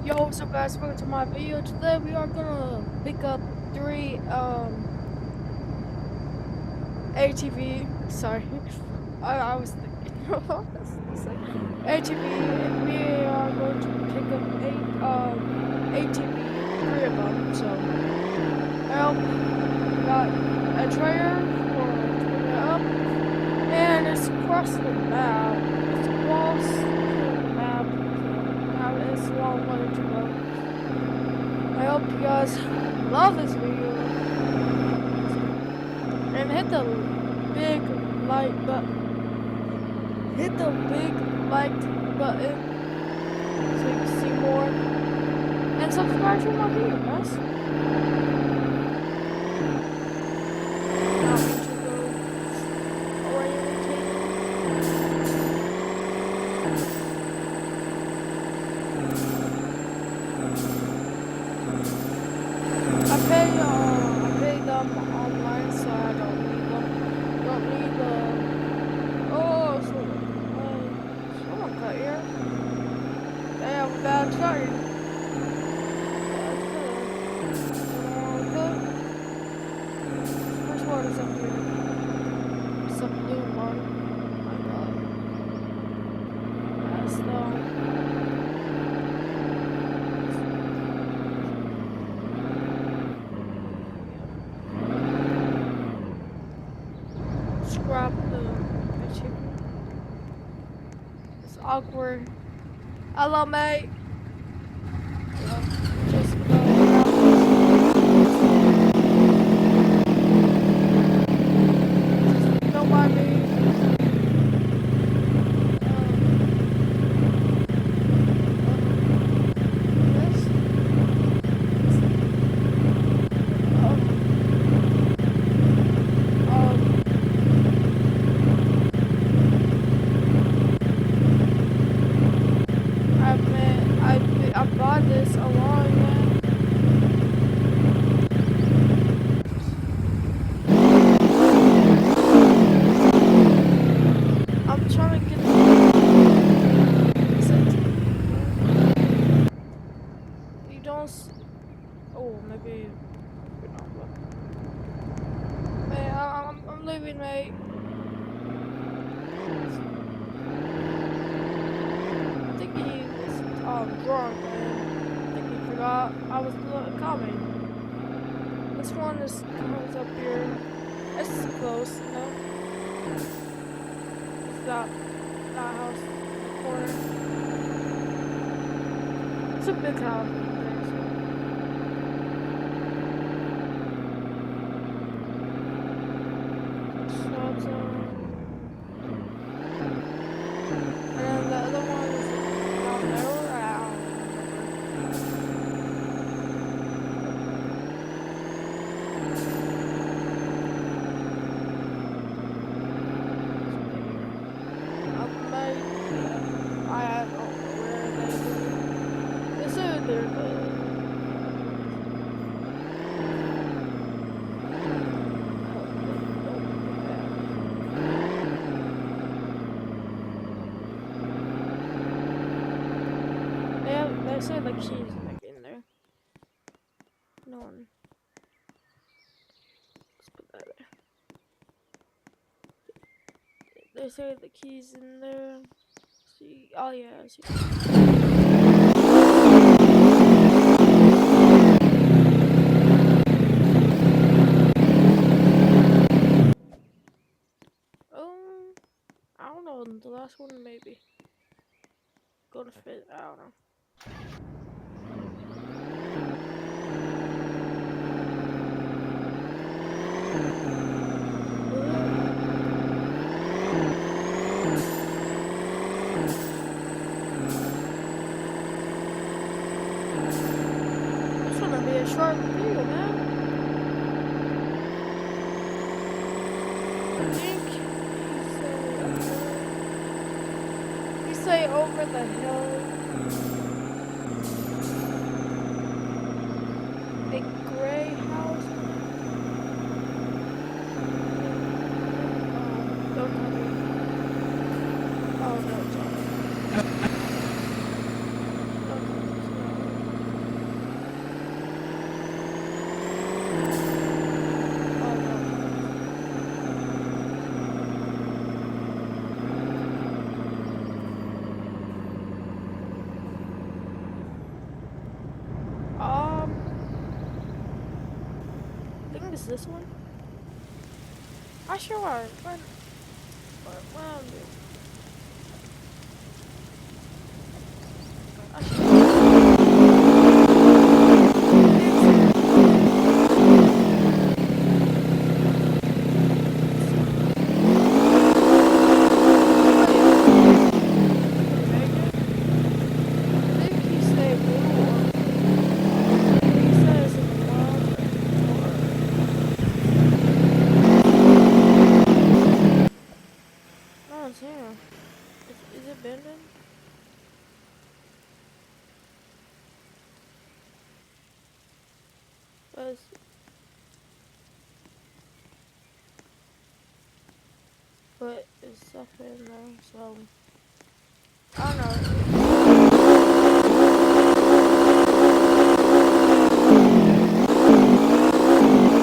Yo, what's up guys, welcome to my video. Today we are gonna pick up 3 ATV, sorry, I was thinking ATV, and we are going to pick up 8 ATV, 3 of them. So I hope we got a trailer for picking it up, and it's across the map. It's across the map, so now it's a long way to go. I hope you guys love this video and hit the big like button. Hit the big like button so you can see more and subscribe to my video, guys. Now we should go orienting. I pay them online, so I don't need them. Don't need the. Oh, someone cut here. They have a bad start. Which one is up here? It's a blue one. Oh my god. That's scrap the chicken. It's awkward. Hello, mate. Just don't mind me. This. I bought this a while ago. I'm trying to get you don't. Oh, maybe not. Mate, I'm leaving, mate. I think he was drunk and I think he forgot I was coming. This one is comes up here. This is close, you know. It's that house in the corner. It's a big house. And the other one is down there. I don't remember. I don't know where they live. They said they're they say the keys like in there. No one. Let's put that there. They say the keys in there. See, oh yeah, I see. I don't know. The last one maybe gonna fit. I don't know. This gonna be a short video, man. I think he say over the hill. A gray house. Don't tell me. Oh no, it's all right. Is this one? I sure are. When I sure I think he said blue or he says in the wild or no, it's here. Is it bending? But it's stuff in there, so I don't know.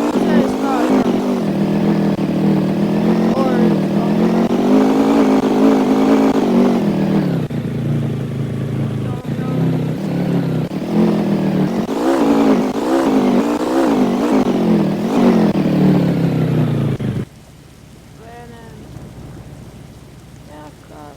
It says not or don't know. Brandon, yeah, I forgot.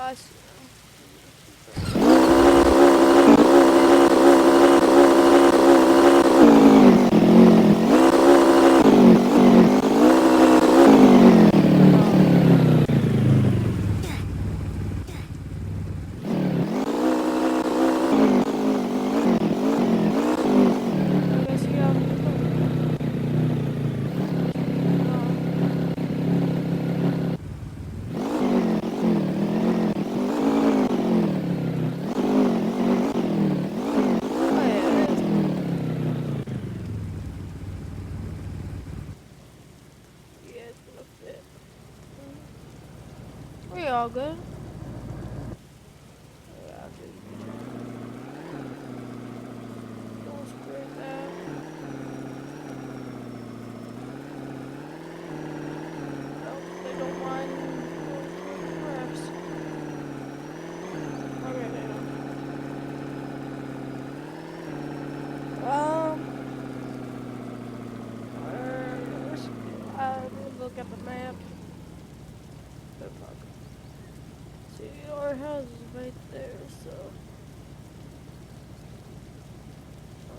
I see. I guess you have to oh yeah, it is. Yeah, it's gonna fit. We all good. Yeah, I'll just be don't screw that. Oh, they don't mind going through the cracks. Okay, they don't. Look at the map. Good fuck. See, our house is right there, so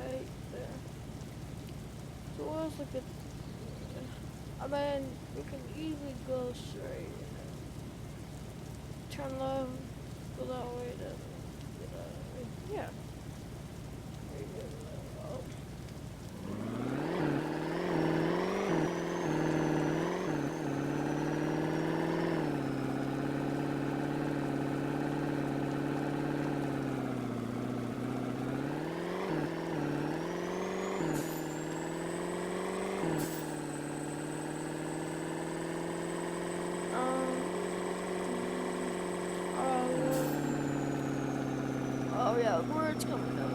right there. So let's look at. I mean, we can easily go straight. Turn left, go that way, then get out of the way. Yeah. Very good. Oh. Oh yeah, words coming up.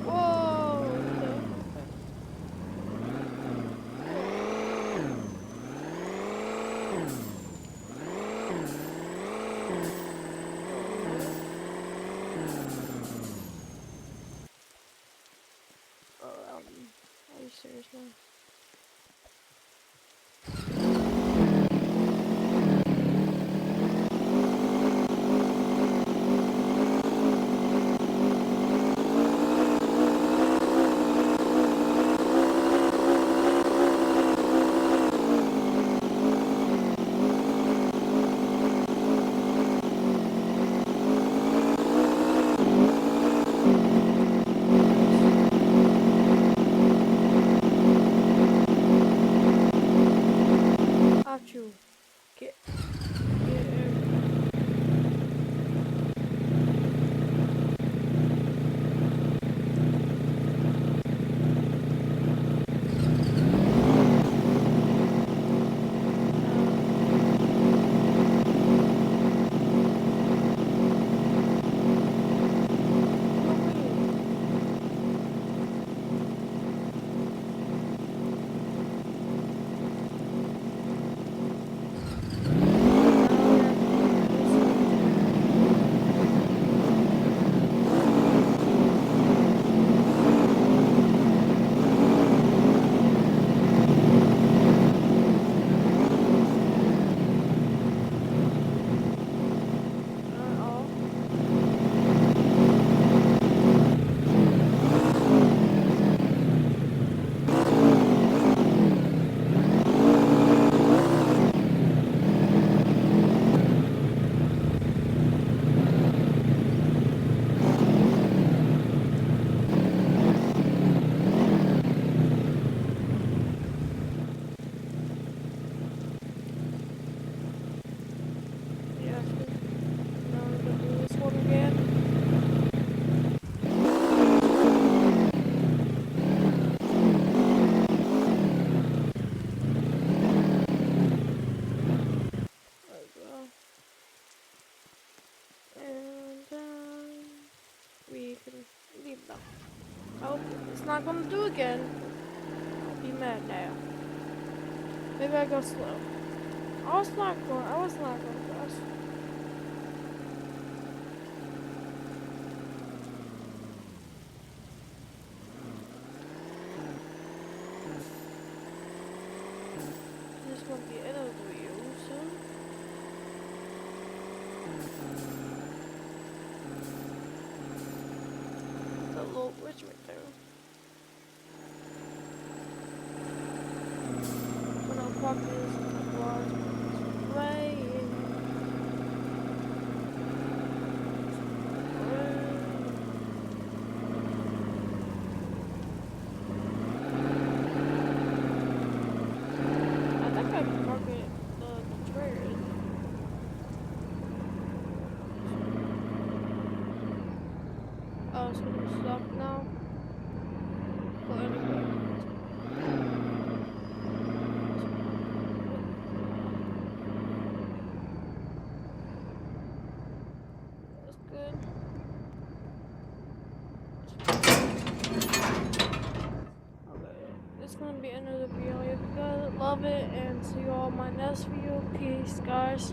Whoa! Okay, okay. Are you serious now? Achoo. Get yeah. Now we're gonna do this one again. There we go. And we can leave them. Oh, it's not gonna do again. I'll be mad now. Maybe I go slow. I was not going fast. gonna be the end of the video soon. That little bridge right there. When I'll practice large praying. I think I can park it the trailer. Oh, it's gonna stop now. Well, anyway. That's good. Okay, it's gonna be another video. If you guys love it, and see you all in my next video. Peace, guys.